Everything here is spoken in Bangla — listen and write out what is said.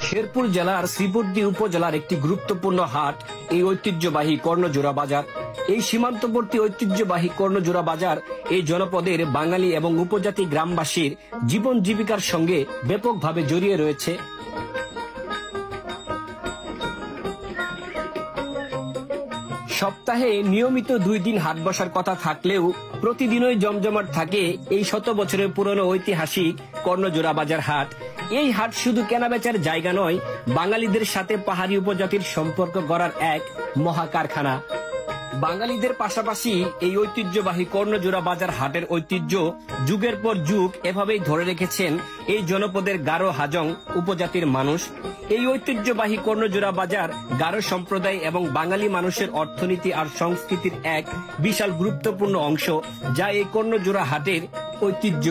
শেরপুর জেলার শ্রীপুরদী উপজেলার একটি গুরুত্বপূর্ণ হাট এই ঐতিহ্যবাহী কর্ণজোড়া বাজার। এই সীমান্তবর্তী ঐতিহ্যবাহী কর্ণজোড়া বাজার এই জনপদের বাঙালি এবং উপজাতি গ্রামবাসীর জীবন জীবিকার সঙ্গে ব্যাপকভাবে জড়িয়ে রয়েছে। সপ্তাহে নিয়মিত 2 দিন হাট বসার কথা থাকলেও প্রতিদিনই জমজমাট থাকে এই 100 বছরের পুরনো ঐতিহাসিক কর্ণজোড়া বাজার হাট। এই হাট শুধু কেনাবেচার জায়গা নয়, বাঙালিদের সাথে পাহাড়ি উপজাতির সম্পর্ক গড়ার এক মহা কারখানা। বাঙালিদের পাশাপাশি এই ঐতিহ্যবাহী কর্ণজোড়া বাজার হাটের ঐতিহ্য যুগের পর যুগ এভাবেই ধরে রেখেছেন এই জনপদের গারো হাজং উপজাতির মানুষ। এই ঐতিহ্যবাহী কর্ণজোড়া বাজার গারো সম্প্রদায় এবং বাঙালি মানুষের অর্থনীতি আর সংস্কৃতির এক বিশাল গুরুত্বপূর্ণ অংশ, যা এই কর্ণজোড়া হাটের ঐতিহ্য।